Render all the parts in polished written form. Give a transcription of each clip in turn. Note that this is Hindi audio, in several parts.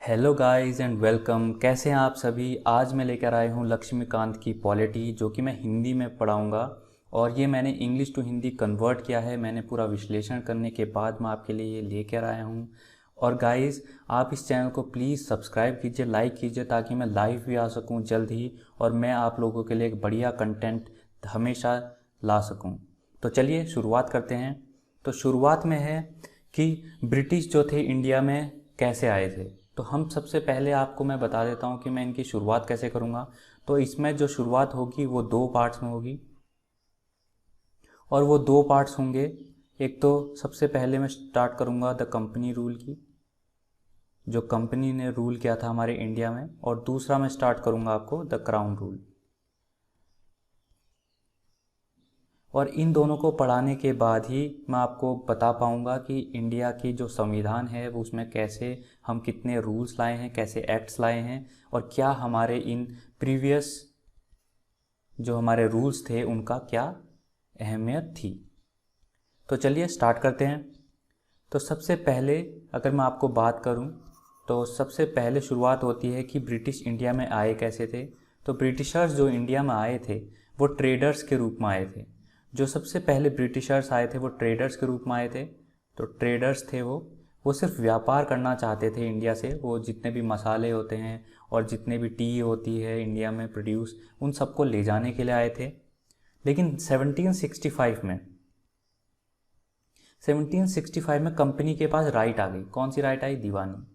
Hello guys and welcome. कैसे हैं आप सभी। आज मैं लेकर आया हूँ लक्ष्मीकांत की पॉलिटी, जो कि मैं हिंदी में पढ़ाऊँगा और ये मैंने इंग्लिश टू हिंदी कन्वर्ट किया है। मैंने पूरा विश्लेषण करने के बाद मैं आपके लिए ये लेकर आया हूँ। और गाइस, आप इस चैनल को प्लीज़ सब्सक्राइब कीजिए, लाइक कीजिए, ताकि मैं लाइव भी आ सकूँ जल्द ही और मैं आप लोगों के लिए एक बढ़िया कंटेंट हमेशा ला सकूँ। तो चलिए शुरुआत करते हैं। तो शुरुआत में है कि ब्रिटिश जो थे इंडिया में कैसे आए थे। तो हम सबसे पहले आपको मैं बता देता हूँ कि मैं इनकी शुरुआत कैसे करूँगा। तो इसमें जो शुरुआत होगी वो दो पार्ट्स में होगी और वो दो पार्ट्स होंगे। एक तो सबसे पहले मैं स्टार्ट करूँगा द कंपनी रूल की, जो कंपनी ने रूल किया था हमारे इंडिया में, और दूसरा मैं स्टार्ट करूँगा आपको द क्राउन रूल। और इन दोनों को पढ़ाने के बाद ही मैं आपको बता पाऊँगा कि इंडिया की जो संविधान है वो उसमें कैसे हम कितने रूल्स लाए हैं, कैसे एक्ट्स लाए हैं और क्या हमारे इन प्रीवियस जो हमारे रूल्स थे उनका क्या अहमियत थी। तो चलिए स्टार्ट करते हैं। तो सबसे पहले अगर मैं आपको बात करूं तो सबसे पहले शुरुआत होती है कि ब्रिटिश इंडिया में आए कैसे थे। तो ब्रिटिशर्स जो इंडिया में आए थे वो ट्रेडर्स के रूप में आए थे। जो सबसे पहले ब्रिटिशर्स आए थे वो ट्रेडर्स के रूप में आए थे। तो ट्रेडर्स थे वो सिर्फ व्यापार करना चाहते थे इंडिया से। वो जितने भी मसाले होते हैं और जितने भी टी होती है इंडिया में प्रोड्यूस, उन सबको ले जाने के लिए आए थे। लेकिन 1765 में कंपनी के पास राइट आ गई। कौन सी राइट आई? दीवानी।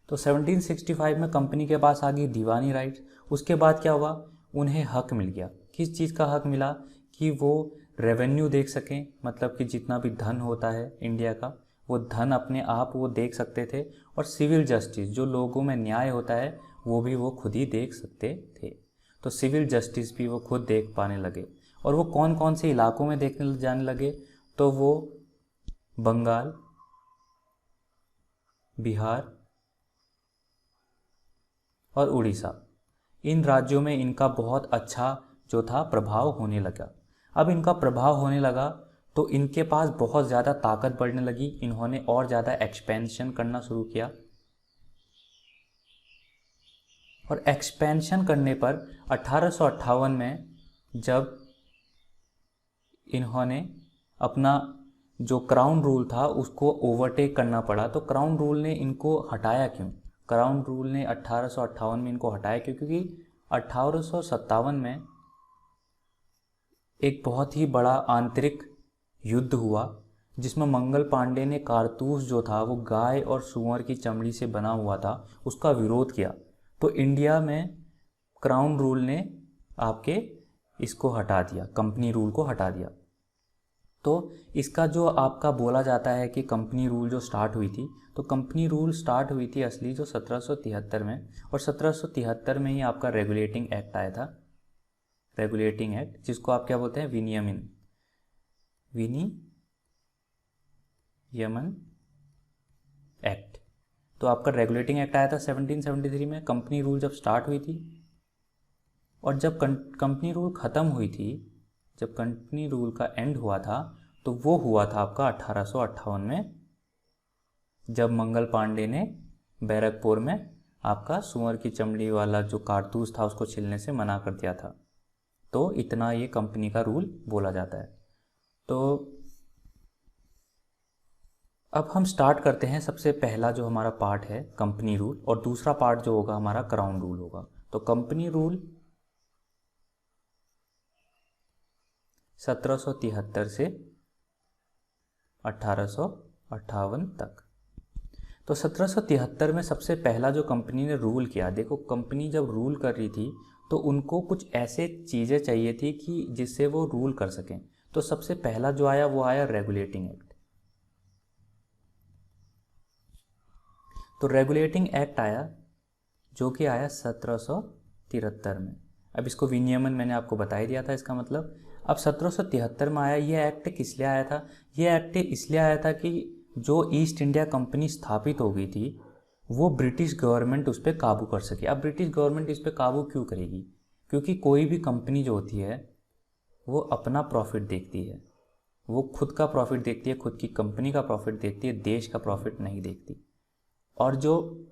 तो 1765 में कंपनी के पास आ गई दीवानी राइट। उसके बाद क्या हुआ? उन्हें हक मिल गया। किस चीज़ का हक मिला? कि वो रेवेन्यू देख सकें, मतलब कि जितना भी धन होता है इंडिया का वो धन अपने आप वो देख सकते थे। और सिविल जस्टिस, जो लोगों में न्याय होता है वो भी वो खुद ही देख सकते थे। तो सिविल जस्टिस भी वो खुद देख पाने लगे। और वो कौन कौन से इलाकों में देखने जाने लगे? तो वो बंगाल, बिहार और उड़ीसा, इन राज्यों में इनका बहुत अच्छा जो था प्रभाव होने लगा। अब इनका प्रभाव होने लगा तो इनके पास बहुत ज़्यादा ताकत बढ़ने लगी। इन्होंने और ज़्यादा एक्सपेंशन करना शुरू किया। और एक्सपेंशन करने पर 1858 में जब इन्होंने अपना जो क्राउन रूल था उसको ओवरटेक करना पड़ा, तो क्राउन रूल ने इनको हटाया क्यों? क्राउन रूल ने 1858 में इनको हटाया क्यों? क्योंकि 1857 में एक बहुत ही बड़ा आंतरिक युद्ध हुआ जिसमें मंगल पांडे ने कारतूस जो था वो गाय और सूअर की चमड़ी से बना हुआ था, उसका विरोध किया। तो इंडिया में क्राउन रूल ने आपके इसको हटा दिया, कंपनी रूल को हटा दिया। तो इसका जो आपका बोला जाता है कि कंपनी रूल जो स्टार्ट हुई थी, तो कंपनी रूल स्टार्ट हुई थी असली जो 1773 में। और 1773 में ही आपका रेगुलेटिंग एक्ट आया था। रेगुलेटिंग एक्ट, जिसको आप क्या बोलते हैं? विनियमन एक्ट। तो आपका रेगुलेटिंग एक्ट आया था 1773 में। कंपनी रूल जब स्टार्ट हुई थी और जब कंपनी रूल ख़त्म हुई थी, जब कंपनी रूल का एंड हुआ था, तो वो हुआ था आपका 1858 में, जब मंगल पांडे ने बैरकपुर में आपका सूअर की चमड़ी वाला जो कारतूस था उसको छीलने से मना कर दिया था। तो इतना ये कंपनी का रूल बोला जाता है। तो अब हम स्टार्ट करते हैं। सबसे पहला जो हमारा पार्ट है कंपनी रूल, और दूसरा पार्ट जो होगा हमारा क्राउन रूल होगा। तो कंपनी रूल 1773 से 1858 तक। तो 1773 में सबसे पहला जो कंपनी ने रूल किया, देखो कंपनी जब रूल कर रही थी तो उनको कुछ ऐसे चीज़ें चाहिए थी कि जिससे वो रूल कर सकें। तो सबसे पहला जो आया वो आया रेगुलेटिंग एक्ट। तो रेगुलेटिंग एक्ट आया जो कि आया 1773 में। अब इसको विनियमन मैंने आपको बता ही दिया था इसका मतलब। अब 1773 में आया। ये एक्ट किस लिए आया था? ये एक्ट इसलिए आया था कि जो ईस्ट इंडिया कंपनी स्थापित हो गई थी वो ब्रिटिश गवर्नमेंट उस पर काबू कर सके। अब ब्रिटिश गवर्नमेंट इस पर काबू क्यों करेगी? क्योंकि कोई भी कंपनी जो होती है वो अपना प्रॉफिट देखती है, वो खुद का प्रॉफिट देखती है, खुद की कंपनी का प्रॉफिट देखती है, देश का प्रॉफिट नहीं देखती। और जो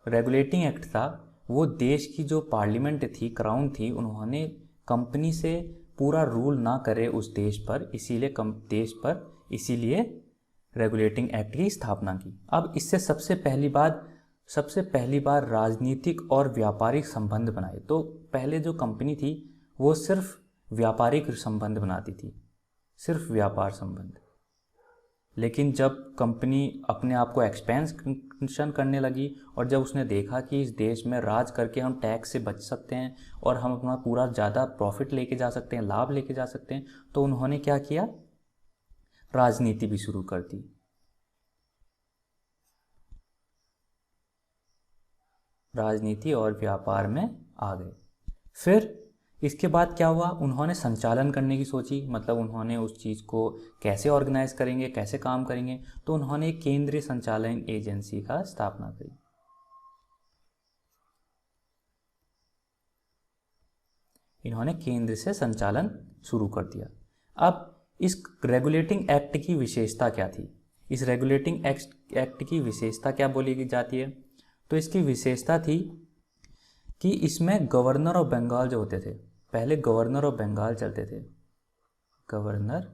रेगुलेटिंग एक्ट था वो देश की जो पार्लियामेंट थी, क्राउन थी, उन्होंने कंपनी से पूरा रूल ना करे उस देश पर, इसीलिए रेगुलेटिंग एक्ट की स्थापना की। अब इससे सबसे पहली बार राजनीतिक और व्यापारिक संबंध बनाए। तो पहले जो कंपनी थी वो सिर्फ व्यापारिक संबंध बनाती थी, सिर्फ व्यापार संबंध। लेकिन जब कंपनी अपने आप को एक्सपेंशन करने लगी और जब उसने देखा कि इस देश में राज करके हम टैक्स से बच सकते हैं और हम अपना पूरा ज़्यादा प्रॉफिट लेके जा सकते हैं, लाभ लेके जा सकते हैं, तो उन्होंने क्या किया, राजनीति भी शुरू कर दी। राजनीति और व्यापार में आ गए। फिर इसके बाद क्या हुआ, उन्होंने संचालन करने की सोची, मतलब उन्होंने उस चीज़ को कैसे ऑर्गेनाइज करेंगे, कैसे काम करेंगे। तो उन्होंने एक केंद्रीय संचालन एजेंसी का स्थापना करी। इन्होंने केंद्र से संचालन शुरू कर दिया। अब इस रेगुलेटिंग एक्ट की विशेषता क्या थी, इस रेगुलेटिंग एक्ट की विशेषता क्या बोली जाती है, तो इसकी विशेषता थी कि इसमें गवर्नर ऑफ बंगाल जो होते थे, पहले गवर्नर ऑफ बंगाल चलते थे, गवर्नर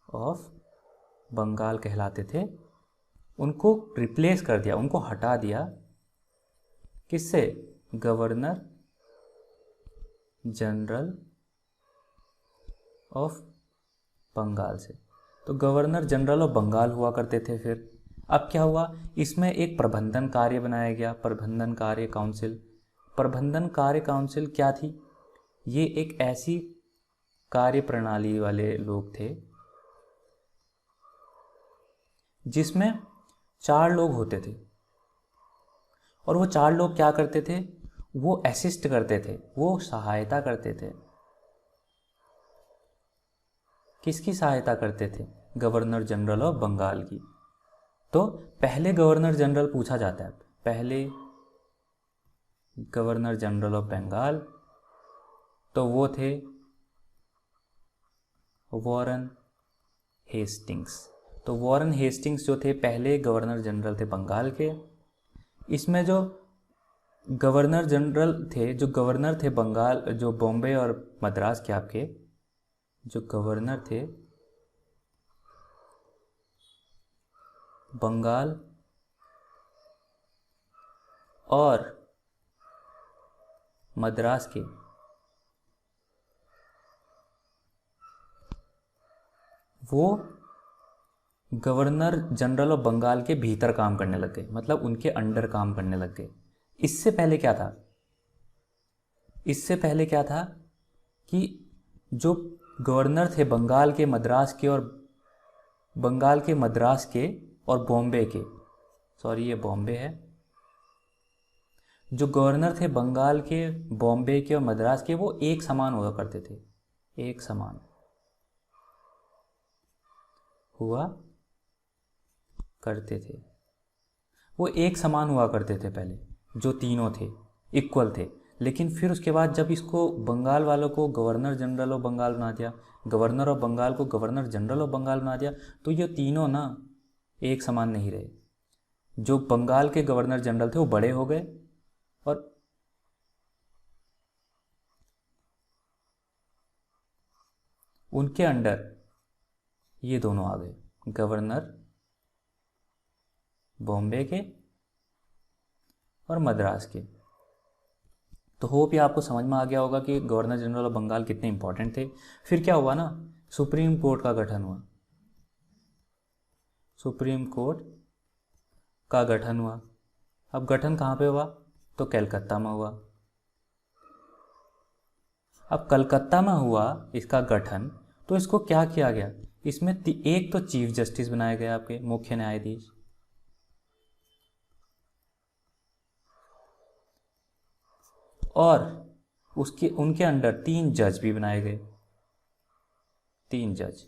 ऑफ बंगाल कहलाते थे, उनको रिप्लेस कर दिया, उनको हटा दिया। किससे, गवर्नर जनरल ऑफ बंगाल से। तो गवर्नर जनरल ऑफ बंगाल हुआ करते थे। फिर अब क्या हुआ, इसमें एक प्रबंधन कार्य बनाया गया, प्रबंधन कार्य काउंसिल। प्रबंधन कार्य काउंसिल क्या थी, ये एक ऐसी कार्य प्रणाली वाले लोग थे जिसमें 4 लोग होते थे, और वो 4 लोग क्या करते थे, वो असिस्ट करते थे, वो सहायता करते थे। किसकी सहायता करते थे, गवर्नर जनरल ऑफ बंगाल की। तो पहले गवर्नर जनरल पूछा जाता है, पहले गवर्नर जनरल ऑफ बंगाल, तो वो थे वॉरेन हेस्टिंग्स। तो वॉरेन हेस्टिंग्स जो थे पहले गवर्नर जनरल थे बंगाल के। इसमें जो गवर्नर जनरल थे, जो गवर्नर थे बंगाल, जो बॉम्बे और मद्रास के, आपके जो गवर्नर थे बंगाल और मद्रास के, वो गवर्नर जनरल ऑफ बंगाल के भीतर काम करने लग गए, मतलब उनके अंडर काम करने लग गए। इससे पहले क्या था, इससे पहले क्या था कि जो गवर्नर थे बंगाल के, मद्रास के और बंगाल के, मद्रास के और बॉम्बे के, सॉरी ये बॉम्बे है, जो गवर्नर थे बंगाल के, बॉम्बे के और मद्रास के, वो एक समान हुआ करते थे, एक समान हुआ करते थे, वो एक समान हुआ करते थे पहले, जो तीनों थे इक्वल थे। लेकिन फिर उसके बाद जब इसको बंगाल वालों को गवर्नर जनरल ऑफ बंगाल बना दिया, गवर्नर ऑफ बंगाल को गवर्नर जनरल ऑफ बंगाल बना दिया, तो ये तीनों ना एक समान नहीं रहे। जो बंगाल के गवर्नर जनरल थे वो बड़े हो गए और उनके अंडर ये दोनों आ गए, गवर्नर बॉम्बे के और मद्रास के। तो होप ये आपको समझ में आ गया होगा कि गवर्नर जनरल ऑफ बंगाल कितने इंपॉर्टेंट थे। फिर क्या हुआ ना, सुप्रीम कोर्ट का गठन हुआ, सुप्रीम कोर्ट का गठन हुआ। अब गठन कहाँ पे हुआ, तो कलकत्ता में हुआ। अब कलकत्ता में हुआ इसका गठन, तो इसको क्या किया गया, इसमें एक तो चीफ जस्टिस बनाए गए, आपके मुख्य न्यायाधीश, और उनके अंडर 3 जज भी बनाए गए, 3 जज।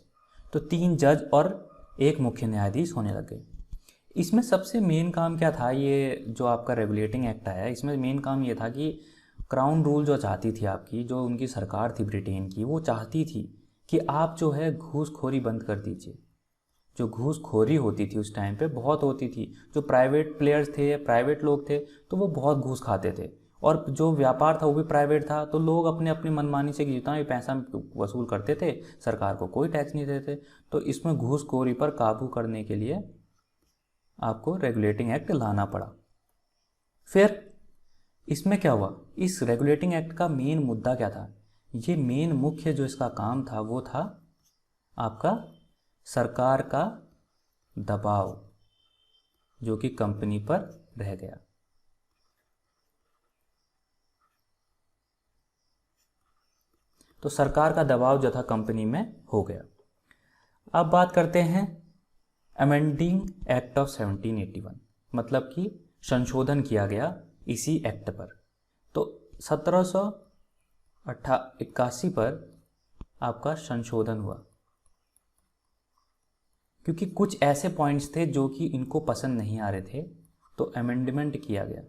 तो 3 जज और एक मुख्य न्यायाधीश होने लग गए। इसमें सबसे मेन काम क्या था, ये जो आपका रेगुलेटिंग एक्ट आया, इसमें मेन काम ये था कि क्राउन रूल जो चाहती थी आपकी, जो उनकी सरकार थी ब्रिटेन की, वो चाहती थी कि आप जो है घूसखोरी बंद कर दीजिए। जो घूसखोरी होती थी उस टाइम पे बहुत होती थी, जो प्राइवेट प्लेयर्स थे, प्राइवेट लोग थे, तो वो बहुत घूस खाते थे, और जो व्यापार था वो भी प्राइवेट था, तो लोग अपने अपनी मनमानी से जितना भी पैसा वसूल करते थे, सरकार को कोई टैक्स नहीं देते। तो इसमें घूसखोरी पर काबू करने के लिए आपको रेगुलेटिंग एक्ट लाना पड़ा। फिर इसमें क्या हुआ, इस रेगुलेटिंग एक्ट का मेन मुद्दा क्या था, ये मेन मुख्य जो इसका काम था वो था आपका सरकार का दबाव जो कि कंपनी पर रह गया। तो सरकार का दबाव जो था कंपनी में हो गया। अब बात करते हैं अमेंडिंग एक्ट ऑफ 1781, मतलब कि संशोधन किया गया इसी एक्ट पर। तो 1781 पर आपका संशोधन हुआ, क्योंकि कुछ ऐसे पॉइंट्स थे जो कि इनको पसंद नहीं आ रहे थे, तो अमेंडमेंट किया गया।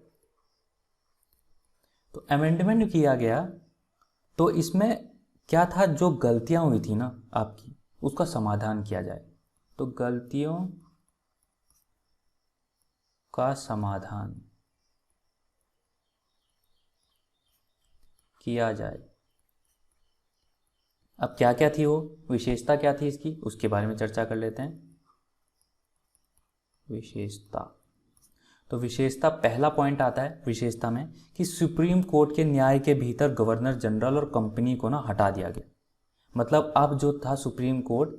तो अमेंडमेंट किया गया तो इसमें क्या था, जो गलतियां हुई थी ना आपकी, उसका समाधान किया जाए। तो गलतियों का समाधान किया जाए। अब क्या क्या थी वो विशेषता, क्या थी इसकी, उसके बारे में चर्चा कर लेते हैं। विशेषता, तो विशेषता पहला पॉइंट आता है विशेषता में कि सुप्रीम कोर्ट के न्याय के भीतर गवर्नर जनरल और कंपनी को ना हटा दिया गया। मतलब अब जो था सुप्रीम कोर्ट,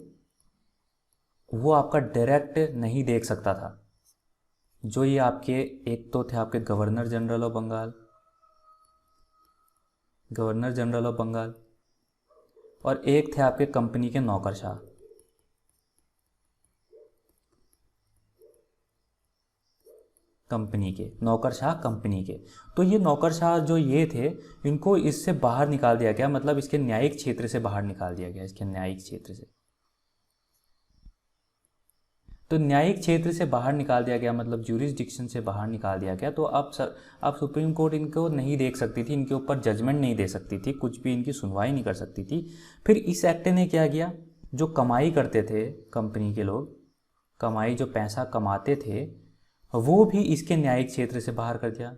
वो आपका डायरेक्ट नहीं देख सकता था। जो ये आपके एक तो थे आपके governor general of Bengal, governor general of Bengal, और एक थे आपके कंपनी के नौकरशाह। कंपनी के नौकरशाह, कंपनी के, तो ये नौकरशाह जो ये थे, इनको इससे बाहर निकाल दिया गया, मतलब इसके न्यायिक क्षेत्र से बाहर निकाल दिया गया, इसके न्यायिक क्षेत्र से। तो न्यायिक क्षेत्र से बाहर निकाल दिया गया, मतलब ज्यूरिसडिक्शन से बाहर निकाल दिया गया। तो अब सुप्रीम कोर्ट इनको नहीं देख सकती थी, इनके ऊपर जजमेंट नहीं दे सकती थी, कुछ भी इनकी सुनवाई नहीं कर सकती थी। फिर इस एक्ट ने क्या किया, जो कमाई करते थे कंपनी के लोग, कमाई जो पैसा कमाते थे, वो भी इसके न्यायिक क्षेत्र से बाहर कर दिया।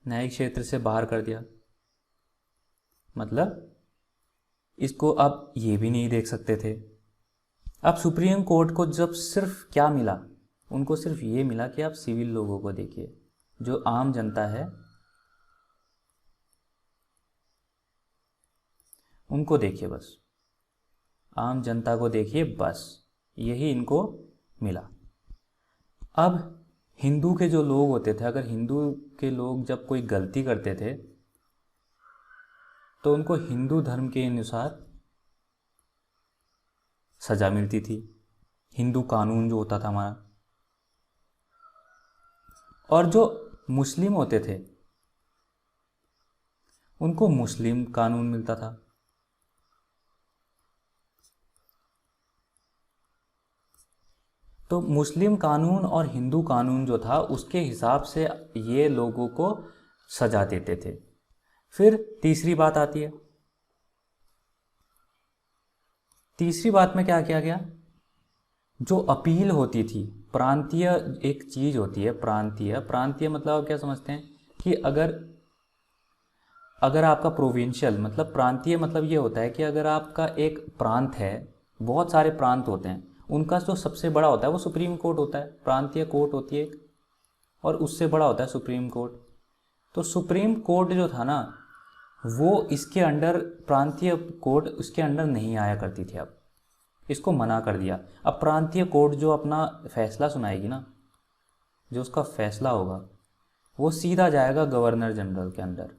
न्यायिक क्षेत्र से बाहर कर दिया, मतलब इसको अब ये भी नहीं देख सकते थे। अब सुप्रीम कोर्ट को जब सिर्फ क्या मिला, उनको सिर्फ ये मिला कि आप सिविल लोगों को देखिए, जो आम जनता है उनको देखिए, बस आम जनता को देखिए, बस यही इनको मिला। अब हिंदू के जो लोग होते थे, अगर हिंदू के लोग जब कोई गलती करते थे तो उनको हिंदू धर्म के अनुसार सजा मिलती थी, हिंदू कानून जो होता था हमारा। और जो मुस्लिम होते थे उनको मुस्लिम कानून मिलता था। तो मुस्लिम कानून और हिंदू कानून जो था उसके हिसाब से ये लोगों को सजा देते थे। फिर तीसरी बात आती है, तीसरी बात में क्या किया गया, जो अपील होती थी, प्रांतीय एक चीज होती है, प्रांतीय, प्रांतीय मतलब आप क्या समझते हैं कि अगर आपका प्रोविंशियल, मतलब प्रांतीय मतलब ये होता है कि अगर आपका एक प्रांत है, बहुत सारे प्रांत होते हैं, उनका जो सबसे बड़ा होता है वो सुप्रीम कोर्ट होता है, प्रांतीय कोर्ट होती है एक, और उससे बड़ा होता है सुप्रीम कोर्ट। तो सुप्रीम कोर्ट जो था ना, वो इसके अंडर, प्रांतीय कोर्ट उसके अंडर नहीं आया करती थी। अब इसको मना कर दिया। अब प्रांतीय कोर्ट जो अपना फैसला सुनाएगी ना, जो उसका फैसला होगा वो सीधा जाएगा गवर्नर जनरल के अंदर।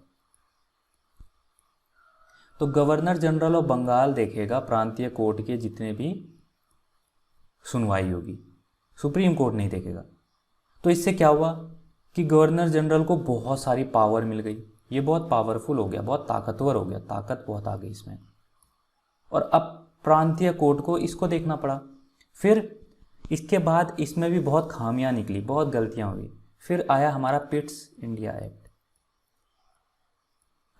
तो गवर्नर जनरल ऑफ बंगाल देखेगा प्रांतीय कोर्ट के जितने भी सुनवाई होगी, सुप्रीम कोर्ट नहीं देखेगा। तो इससे क्या हुआ कि गवर्नर जनरल को बहुत सारी पावर मिल गई, ये बहुत पावरफुल हो गया, बहुत ताकतवर हो गया, ताकत बहुत आ गई इसमें। और अब प्रांतीय कोर्ट को इसको देखना पड़ा। फिर इसके बाद इसमें भी बहुत खामियां निकली, बहुत गलतियां हुई। फिर आया हमारा पिट्स इंडिया एक्ट।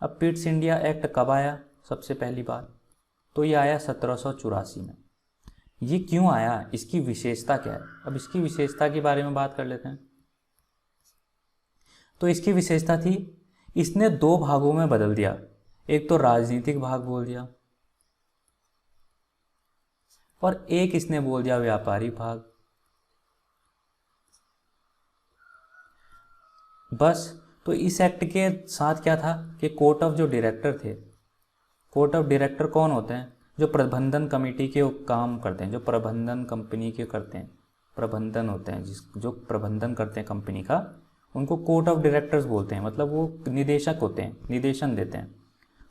अब पिट्स इंडिया एक्ट कब आया सबसे पहली बार? तो ये आया 1784 में। ये क्यों आया, इसकी विशेषता क्या है? अब इसकी विशेषता के बारे में बात कर लेते हैं। तो इसकी विशेषता थी, इसने दो भागों में बदल दिया। एक तो राजनीतिक भाग बोल दिया और एक इसने बोल दिया व्यापारिक भाग। बस। तो इस एक्ट के साथ क्या था कि कोर्ट ऑफ जो डायरेक्टर थे, कोर्ट ऑफ डायरेक्टर कौन होते हैं? जो प्रबंधन कमेटी के काम करते हैं, जो प्रबंधन कंपनी के करते हैं, प्रबंधन होते हैं जो प्रबंधन करते हैं कंपनी का, उनको कोर्ट ऑफ डायरेक्टर्स बोलते हैं। मतलब वो निदेशक होते हैं, निर्देशन देते हैं।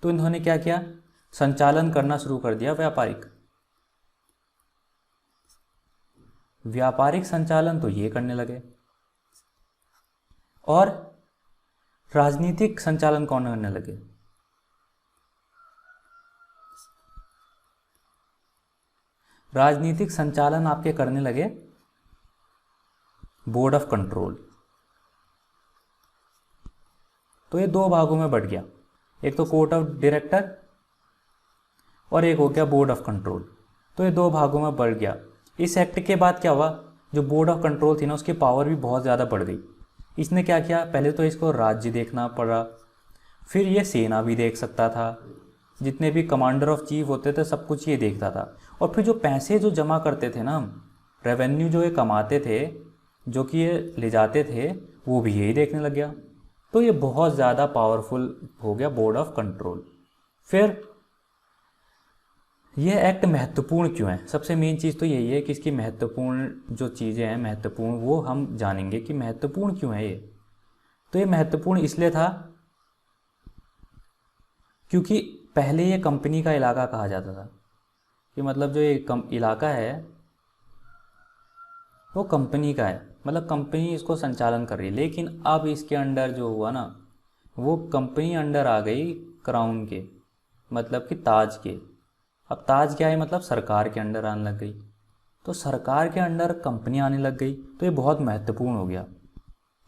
तो इन्होंने क्या किया, संचालन करना शुरू कर दिया व्यापारिक संचालन तो ये करने लगे। और राजनीतिक संचालन कौन करने लगे? राजनीतिक संचालन आपके करने लगे बोर्ड ऑफ कंट्रोल। तो ये दो भागों में बढ़ गया, एक तो कोर्ट ऑफ डायरेक्टर और एक हो गया बोर्ड ऑफ कंट्रोल। तो ये दो भागों में बढ़ गया। इस एक्ट के बाद क्या हुआ, जो बोर्ड ऑफ कंट्रोल थी ना, उसकी पावर भी बहुत ज़्यादा बढ़ गई। इसने क्या किया, पहले तो इसको राज्य देखना पड़ा, फिर ये सेना भी देख सकता था, जितने भी कमांडर ऑफ चीफ होते थे सब कुछ ये देखता था। और फिर जो पैसे जो जमा करते थे ना, रेवेन्यू जो ये कमाते थे, जो कि ये ले जाते थे, वो भी यही देखने लग गया। तो ये बहुत ज़्यादा पावरफुल हो गया बोर्ड ऑफ कंट्रोल। फिर ये एक्ट महत्वपूर्ण क्यों है? सबसे मेन चीज़ तो यही है कि इसकी महत्वपूर्ण जो चीज़ें हैं, महत्वपूर्ण, वो हम जानेंगे कि महत्वपूर्ण क्यों है ये। तो ये महत्वपूर्ण इसलिए था क्योंकि पहले ये कंपनी का इलाका कहा जाता था, कि मतलब जो ये इलाका है वो कंपनी का है, मतलब कंपनी इसको संचालन कर रही है। लेकिन अब इसके अंडर जो हुआ ना, वो कंपनी अंडर आ गई क्राउन के, मतलब कि ताज के। अब ताज क्या है, मतलब सरकार के अंडर आने लग गई। तो सरकार के अंडर कंपनी आने लग गई, तो ये बहुत महत्वपूर्ण हो गया,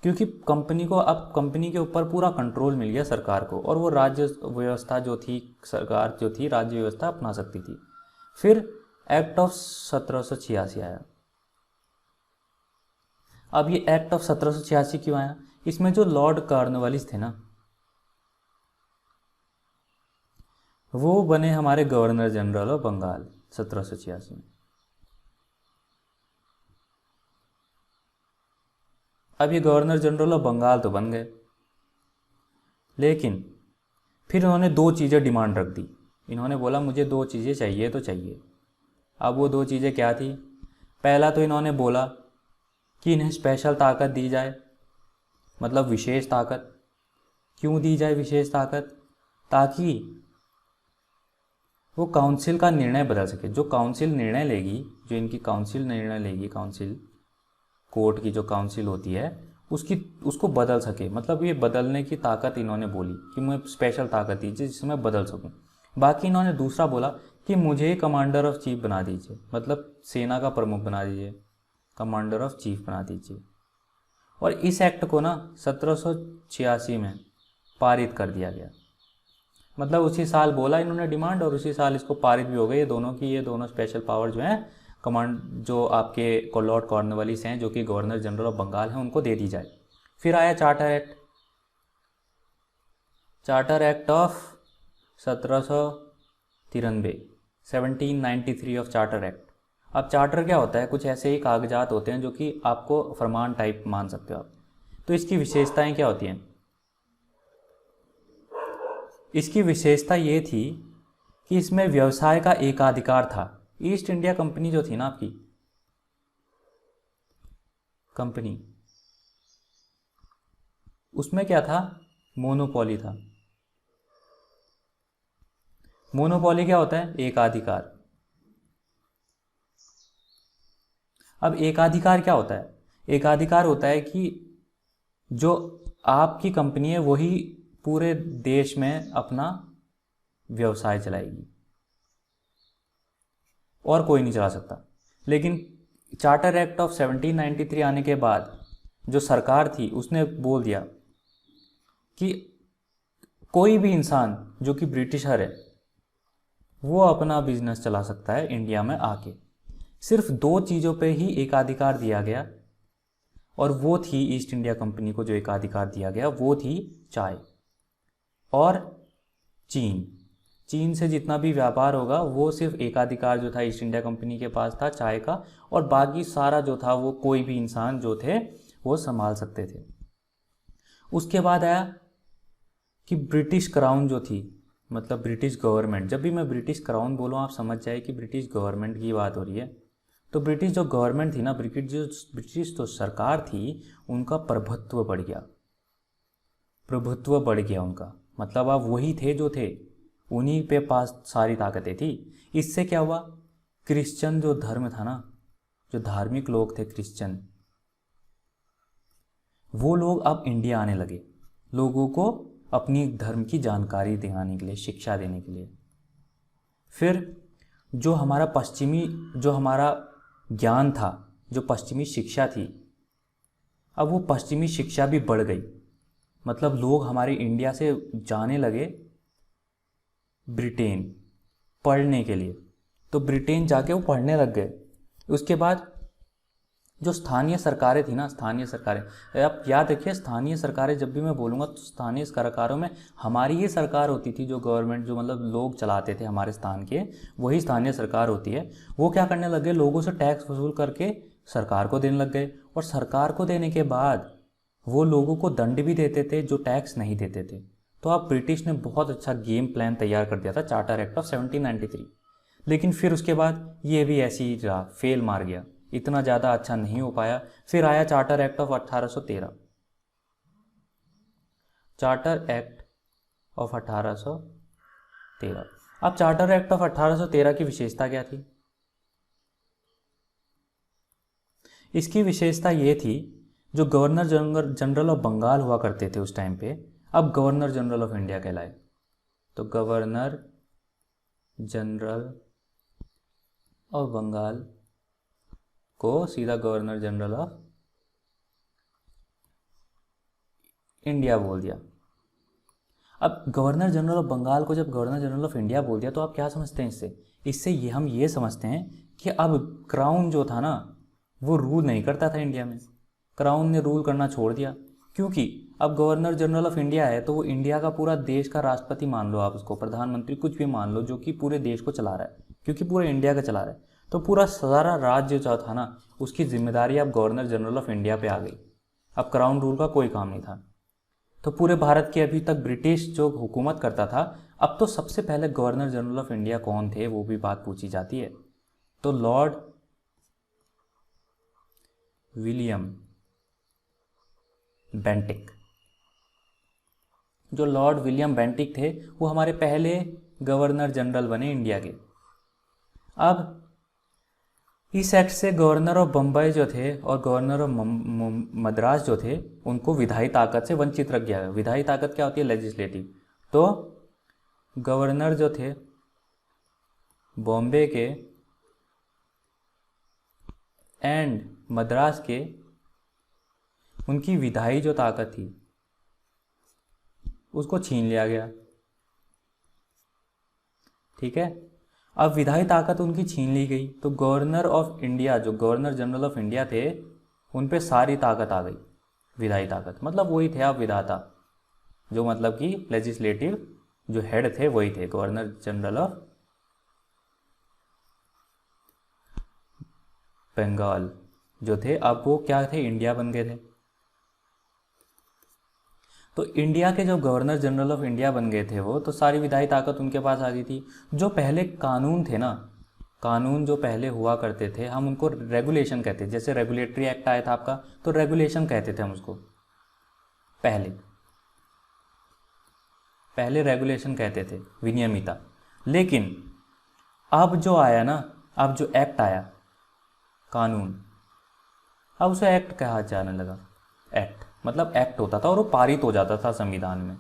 क्योंकि कंपनी को अब कंपनी के ऊपर पूरा कंट्रोल मिल गया सरकार को, और वो राज्य व्यवस्था जो थी, सरकार जो थी राज्य व्यवस्था अपना सकती थी। फिर एक्ट ऑफ 1786 आया। अब ये एक्ट ऑफ 1786 क्यों आया? इसमें जो लॉर्ड कॉर्नवालिस थे ना, वो बने हमारे गवर्नर जनरल ऑफ बंगाल 1786 में। अब ये गवर्नर जनरल ऑफ बंगाल तो बन गए, लेकिन फिर उन्होंने दो चीज़ें डिमांड रख दी। इन्होंने बोला मुझे दो चीज़ें चाहिए तो चाहिए। अब वो दो चीज़ें क्या थी? पहला तो इन्होंने बोला कि इन्हें स्पेशल ताकत दी जाए, मतलब विशेष ताकत। क्यों दी जाए विशेष ताकत? ताकि वो काउंसिल का निर्णय बदल सके। जो काउंसिल निर्णय लेगी, जो इनकी काउंसिल निर्णय लेगी, काउंसिल कोर्ट की जो काउंसिल होती है, उसको बदल सके। मतलब ये बदलने की ताकत इन्होंने बोली कि मुझे स्पेशल ताकत दीजिए जिससे मैं बदल सकूं। बाकी इन्होंने दूसरा बोला कि मुझे कमांडर ऑफ चीफ बना दीजिए, मतलब सेना का प्रमुख बना दीजिए, कमांडर ऑफ चीफ बना दीजिए। और इस एक्ट को ना 1786 में पारित कर दिया गया। मतलब उसी साल बोला इन्होंने डिमांड, और उसी साल इसको पारित भी हो गई। ये दोनों स्पेशल पावर जो हैं, कमांड जो आपके लॉर्ड कॉर्नवालिस हैं, जो कि गवर्नर जनरल ऑफ बंगाल हैं, उनको दे दी जाए। फिर आया charter act, charter act of 1793 of charter act. अब चार्टर क्या होता है? कुछ ऐसे ही कागजात होते हैं जो कि आपको फरमान टाइप मान सकते हो आप। तो इसकी विशेषताएं क्या होती हैं? इसकी विशेषता ये थी कि इसमें व्यवसाय का एकाधिकार था। ईस्ट इंडिया कंपनी जो थी ना आपकी कंपनी, उसमें क्या था? मोनोपोली था। मोनोपोली क्या होता है? एकाधिकार। अब एकाधिकार क्या होता है? एकाधिकार होता है कि जो आपकी कंपनी है वही पूरे देश में अपना व्यवसाय चलाएगी और कोई नहीं चला सकता। लेकिन चार्टर एक्ट ऑफ 1793 आने के बाद जो सरकार थी उसने बोल दिया कि कोई भी इंसान जो कि ब्रिटिशर है वो अपना बिजनेस चला सकता है इंडिया में आके। सिर्फ दो चीज़ों पे ही एकाधिकार दिया गया, और वो थी ईस्ट इंडिया कंपनी को जो एकाधिकार दिया गया वो थी चाय और चीन। चीन से जितना भी व्यापार होगा वो सिर्फ एकाधिकार जो था ईस्ट इंडिया कंपनी के पास था चाय का, और बाकी सारा जो था वो कोई भी इंसान जो थे वो संभाल सकते थे। उसके बाद आया कि ब्रिटिश क्राउन जो थी, मतलब ब्रिटिश गवर्नमेंट। जब भी मैं ब्रिटिश क्राउन बोलूँ आप समझ जाए कि ब्रिटिश गवर्नमेंट की बात हो रही है। तो ब्रिटिश जो गवर्नमेंट थी ना, ब्रिटिश जो सरकार थी, उनका प्रभुत्व बढ़ गया, प्रभुत्व बढ़ गया उनका। मतलब अब वही थे जो थे, उन्हीं पे पास सारी ताकतें थी। इससे क्या हुआ, क्रिश्चियन जो धर्म था ना, जो धार्मिक लोग थे क्रिश्चियन, वो लोग अब इंडिया आने लगे, लोगों को अपनी धर्म की जानकारी दिलाने के लिए, शिक्षा देने के लिए। फिर जो हमारा पश्चिमी, जो हमारा ज्ञान था, जो पश्चिमी शिक्षा थी, अब वो पश्चिमी शिक्षा भी बढ़ गई। मतलब लोग हमारे इंडिया से जाने लगे ब्रिटेन पढ़ने के लिए, तो ब्रिटेन जाके वो पढ़ने लग गए। उसके बाद जो स्थानीय सरकारें थी ना, स्थानीय सरकारें, आप याद रखिए स्थानीय सरकारें जब भी मैं बोलूँगा तो स्थानीय सरकारों में हमारी ही सरकार होती थी, जो गवर्नमेंट, जो मतलब लोग चलाते थे हमारे स्थान के, वही स्थानीय सरकार होती है। वो क्या करने लगे, लोगों से टैक्स वसूल करके सरकार को देने लग गए, और सरकार को देने के बाद वो लोगों को दंड भी देते थे जो टैक्स नहीं देते थे। तो अब ब्रिटिश ने बहुत अच्छा गेम प्लान तैयार कर दिया था, चार्टर एक्ट ऑफ 1793। लेकिन फिर उसके बाद ये भी ऐसे ही रहा, फेल मार गया, इतना ज़्यादा अच्छा नहीं हो पाया। फिर आया charter act of 1813, charter act of 1813। अब चार्टर एक्ट ऑफ 1813 की विशेषता क्या थी? इसकी विशेषता ये थी, जो गवर्नर जनरल ऑफ बंगाल हुआ करते थे उस टाइम पे, अब गवर्नर जनरल ऑफ इंडिया कहलाए। तो गवर्नर जनरल ऑफ बंगाल को सीधा गवर्नर जनरल ऑफ इंडिया बोल दिया। अब गवर्नर जनरल ऑफ बंगाल को जब गवर्नर जनरल ऑफ इंडिया बोल दिया, तो आप क्या समझते हैं इससे? इससे ये हम ये समझते हैं कि अब क्राउन जो था ना, वो रूल नहीं करता था इंडिया में। क्राउन ने रूल करना छोड़ दिया, क्योंकि अब गवर्नर जनरल ऑफ इंडिया है तो वो इंडिया का पूरा देश का राष्ट्रपति मान लो, आप उसको प्रधानमंत्री कुछ भी मान लो, जो कि पूरे देश को चला रहा है, क्योंकि पूरे इंडिया का चला रहा है। तो पूरा सारा राज्य जो था ना, उसकी जिम्मेदारी अब गवर्नर जनरल ऑफ इंडिया पे आ गई। अब क्राउन रूल का कोई काम नहीं था। तो पूरे भारत की अभी तक ब्रिटिश जो हुकूमत करता था, अब तो सबसे पहले गवर्नर जनरल ऑफ इंडिया कौन थे वो भी बात पूछी जाती है। तो लॉर्ड विलियम बेंटिक, जो लॉर्ड विलियम बेंटिक थे, वो हमारे पहले गवर्नर जनरल बने इंडिया के। अब इस एक्ट से गवर्नर ऑफ बम्बई जो थे और गवर्नर ऑफ मद्रास जो थे, उनको विधायी ताकत से वंचित रख गया। विधायी ताकत क्या होती है? लेजिस्लेटिव। तो गवर्नर जो थे बॉम्बे के एंड मद्रास के, उनकी विधायी जो ताकत थी उसको छीन लिया गया। ठीक है, अब विधायी ताकत उनकी छीन ली गई, तो गवर्नर ऑफ इंडिया, जो गवर्नर जनरल ऑफ इंडिया थे, उन पे सारी ताकत आ गई, विधायी ताकत। मतलब वही थे आप विधाता, जो मतलब कि लेजिस्लेटिव जो हेड थे वही थे, गवर्नर जनरल ऑफ बंगाल जो थे, अब वो क्या थे? इंडिया बन गए थे। तो इंडिया के जो गवर्नर जनरल ऑफ इंडिया बन गए थे वो, तो सारी विधायी ताकत उनके पास आ गई थी। जो पहले कानून थे ना, कानून जो पहले हुआ करते थे, हम उनको रेगुलेशन कहते थे। जैसे रेगुलेटरी एक्ट आया था आपका, तो रेगुलेशन कहते थे हम उसको। पहले रेगुलेशन कहते थे, विनियमिता। लेकिन अब जो आया ना, अब जो एक्ट आया, कानून, अब उसे एक्ट कहा जाने लगा। एक्ट मतलब एक्ट होता था और वो पारित हो जाता था संविधान में।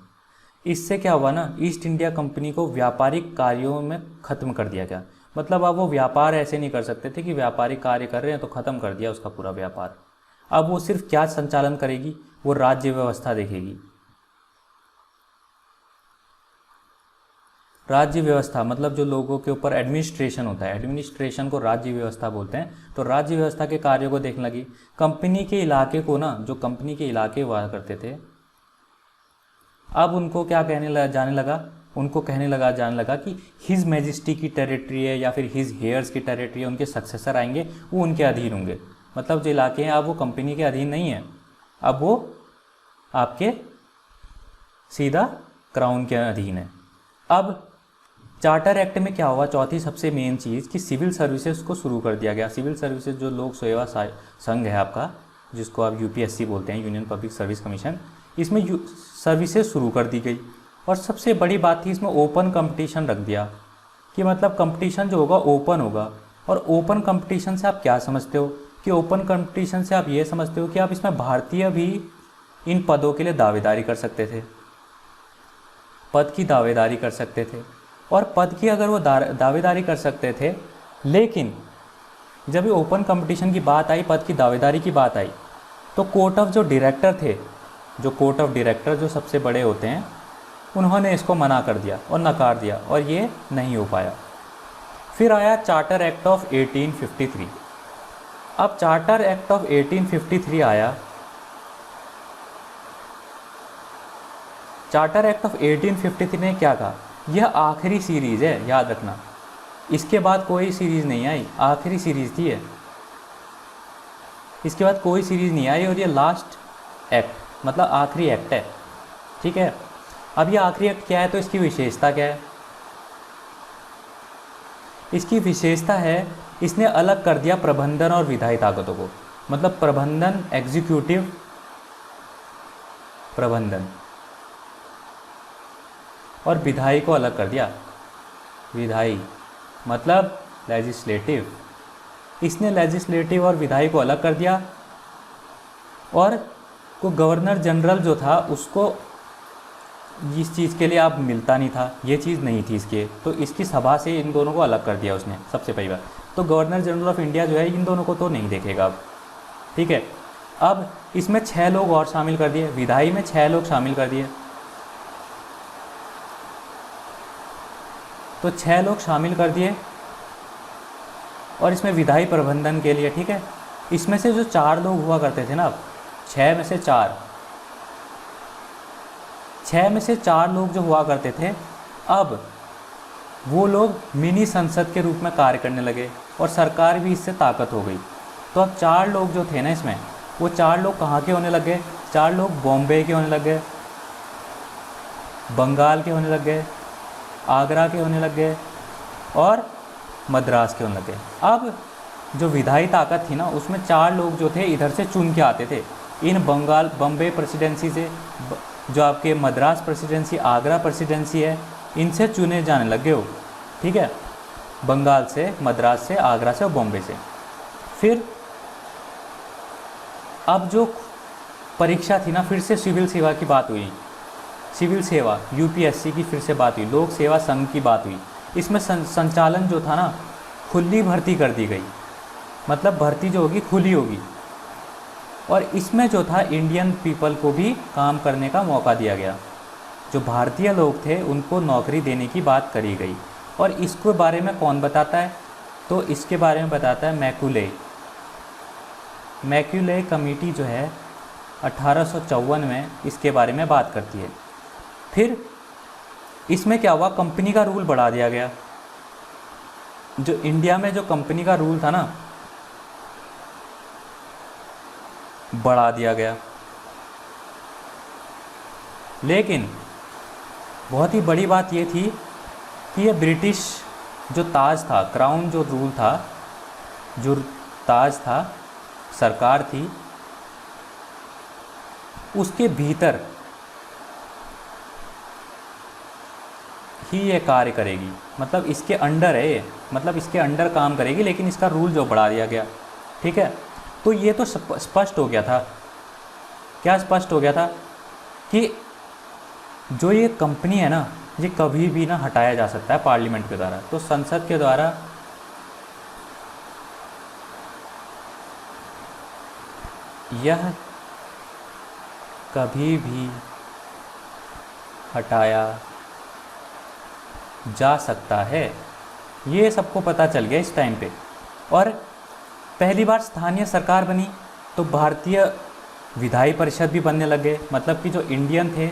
इससे क्या हुआ ना, ईस्ट इंडिया कंपनी को व्यापारिक कार्यों में ख़त्म कर दिया गया। मतलब अब वो व्यापार ऐसे नहीं कर सकते थे कि व्यापारिक कार्य कर रहे हैं तो ख़त्म कर दिया उसका पूरा व्यापार। अब वो सिर्फ क्या संचालन करेगी? वो राज्य व्यवस्था देखेगी। राज्य व्यवस्था मतलब जो लोगों के ऊपर एडमिनिस्ट्रेशन होता है, एडमिनिस्ट्रेशन को राज्य व्यवस्था बोलते हैं। तो राज्य व्यवस्था के कार्यों को देखने लगी। कंपनी के इलाके को ना, जो कंपनी के इलाके हुआ करते थे, अब उनको क्या कहने लगा जाने लगा कि हिज मैजेस्टी की टेरिटरी है या फिर हिज हेयर्स की टेरिटरी है, उनके सक्सेसर आएंगे वो उनके अधीन होंगे। मतलब जो इलाके हैं अब वो कंपनी के अधीन नहीं है, अब वो आपके सीधा क्राउन के अधीन है। अब चार्टर एक्ट में क्या हुआ, चौथी सबसे मेन चीज़ कि सिविल सर्विसेज को शुरू कर दिया गया। सिविल सर्विसेज जो लोक सेवा संघ है आपका, जिसको आप यूपीएससी बोलते हैं, यूनियन पब्लिक सर्विस कमीशन, इसमें सर्विसेज शुरू कर दी गई। और सबसे बड़ी बात थी इसमें ओपन कंपटीशन रख दिया कि मतलब कंपटीशन जो होगा ओपन होगा। और ओपन कंपटीशन से आप क्या समझते हो कि ओपन कंपटीशन से आप ये समझते हो कि आप इसमें भारतीय भी इन पदों के लिए दावेदारी कर सकते थे, पद की दावेदारी कर सकते थे। और पद की अगर वो दावेदारी कर सकते थे, लेकिन जब ये ओपन कंपटीशन की बात आई, पद की दावेदारी की बात आई, तो कोर्ट ऑफ जो डायरेक्टर थे, जो कोर्ट ऑफ डायरेक्टर जो सबसे बड़े होते हैं, उन्होंने इसको मना कर दिया और नकार दिया और ये नहीं हो पाया। फिर आया चार्टर एक्ट ऑफ 1853। अब चार्टर एक्ट ऑफ 1853 आया। चार्टर एक्ट ऑफ 1853 ने क्या कहा, यह आखिरी सीरीज़ है, याद रखना, इसके बाद कोई सीरीज़ नहीं आई, आखिरी सीरीज़ थी ये, इसके बाद कोई सीरीज़ नहीं आई और ये लास्ट एक्ट मतलब आखिरी एक्ट है। ठीक है, अब ये आखिरी एक्ट क्या है तो इसकी विशेषता क्या है? इसकी विशेषता है इसने अलग कर दिया प्रबंधन और विधायी ताकतों को। मतलब प्रबंधन, एग्जीक्यूटिव प्रबंधन, और विधायी को अलग कर दिया। विधायी मतलब लेजिस्लेटिव, इसने लेजिस्लेटिव और विधायी को अलग कर दिया। और को गवर्नर जनरल जो था उसको इस चीज़ के लिए अब मिलता नहीं था, ये चीज़ नहीं थी इसके, तो इसकी सभा से इन दोनों को अलग कर दिया उसने सबसे पहली बार। तो गवर्नर जनरल ऑफ इंडिया जो है इन दोनों को तो नहीं देखेगा अब। ठीक है, अब इसमें 6 लोग और शामिल कर दिए, विधायी में 6 लोग शामिल कर दिए, तो 6 लोग शामिल कर दिए। और इसमें विधायी प्रबंधन के लिए, ठीक है, इसमें से जो 4 लोग हुआ करते थे ना, 6 में से 4 लोग जो हुआ करते थे, अब वो लोग मिनी संसद के रूप में कार्य करने लगे और सरकार भी इससे ताकत हो गई। तो अब 4 लोग जो थे ना इसमें, वो 4 लोग कहाँ के होने लगे? 4 लोग बॉम्बे के होने लग गए, बंगाल के होने लग गए, आगरा के होने लग गए और मद्रास के होने लग गए। अब जो विधायी ताकत थी ना, उसमें 4 लोग जो थे इधर से चुन के आते थे, इन बम्बे प्रेसिडेंसी से, जो आपके मद्रास प्रेसिडेंसी, आगरा प्रेसिडेंसी है, इनसे चुने जाने लगे हो। ठीक है, बंगाल से, मद्रास से, आगरा से और बॉम्बे से। फिर अब जो परीक्षा थी ना, फिर से सिविल सेवा की बात हुई, सिविल सेवा यूपीएससी की फिर से बात हुई, लोक सेवा संघ की बात हुई। इसमें संचालन जो था ना, खुली भर्ती कर दी गई, मतलब भर्ती जो होगी खुली होगी। और इसमें जो था इंडियन पीपल को भी काम करने का मौका दिया गया, जो भारतीय लोग थे उनको नौकरी देने की बात करी गई। और इसके बारे में कौन बताता है? तो इसके बारे में बताता है मैक्यूले कमेटी जो है 1854 में इसके बारे में बात करती है। फिर इसमें क्या हुआ, कंपनी का रूल बढ़ा दिया गया। जो इंडिया में जो कंपनी का रूल था ना, बढ़ा दिया गया। लेकिन बहुत ही बड़ी बात ये थी कि ये ब्रिटिश जो ताज था, क्राउन जो रूल था, जो ताज था, सरकार थी, उसके भीतर ही ये कार्य करेगी। मतलब इसके अंडर है ये, मतलब इसके अंडर काम करेगी, लेकिन इसका रूल जो बढ़ा दिया गया। ठीक है, तो ये तो स्पष्ट हो गया था। क्या स्पष्ट हो गया था? कि जो ये कंपनी है ना, ये कभी भी ना हटाया जा सकता है पार्लियामेंट के द्वारा। तो संसद के द्वारा यह कभी भी हटाया जा सकता है। ये सबको पता चल गया इस टाइम पे। और पहली बार स्थानीय सरकार बनी तो भारतीय विधायी परिषद भी बनने लगे, मतलब कि जो इंडियन थे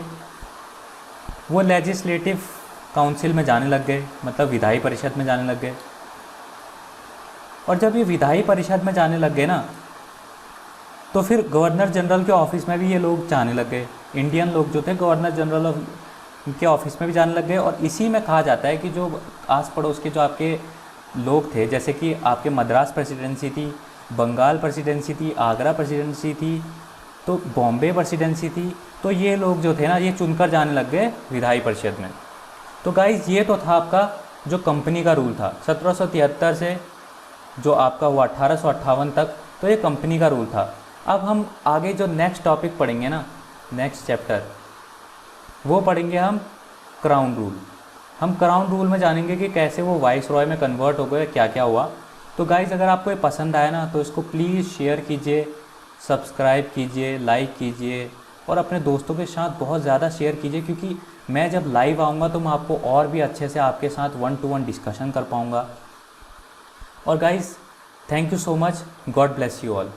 वो लेजिस्लेटिव काउंसिल में जाने लग गए, मतलब विधायी परिषद में जाने लग गए। और जब ये विधायी परिषद में जाने लग गए ना, तो फिर गवर्नर जनरल के ऑफिस में भी ये लोग जाने लग गए। इंडियन लोग जो थे गवर्नर जनरल के ऑफिस में भी जाने लग गए। और इसी में कहा जाता है कि जो आस पड़ोस के जो आपके लोग थे, जैसे कि आपके मद्रास प्रेसिडेंसी थी, बंगाल प्रेसिडेंसी थी, आगरा प्रेसिडेंसी थी, तो बॉम्बे प्रेसिडेंसी थी, तो ये लोग जो थे ना ये चुनकर जाने लग गए विधायी परिषद में। तो गाइज़ ये तो था आपका जो कंपनी का रूल था 1773 से जो आपका हुआ 1858 तक, तो ये कंपनी का रूल था। अब हम आगे जो नेक्स्ट टॉपिक पढ़ेंगे ना, नेक्स्ट चैप्टर, वो पढ़ेंगे हम क्राउन रूल। हम क्राउन रूल में जानेंगे कि कैसे वो वाइस रॉय में कन्वर्ट हो गए, क्या क्या हुआ। तो गाइज़ अगर आपको ये पसंद आया ना तो इसको प्लीज़ शेयर कीजिए, सब्सक्राइब कीजिए, लाइक कीजिए और अपने दोस्तों के साथ बहुत ज़्यादा शेयर कीजिए, क्योंकि मैं जब लाइव आऊँगा तो मैं आपको और भी अच्छे से आपके साथ 1-to-1 डिस्कशन कर पाऊँगा। और guys thank you so much, God bless you all.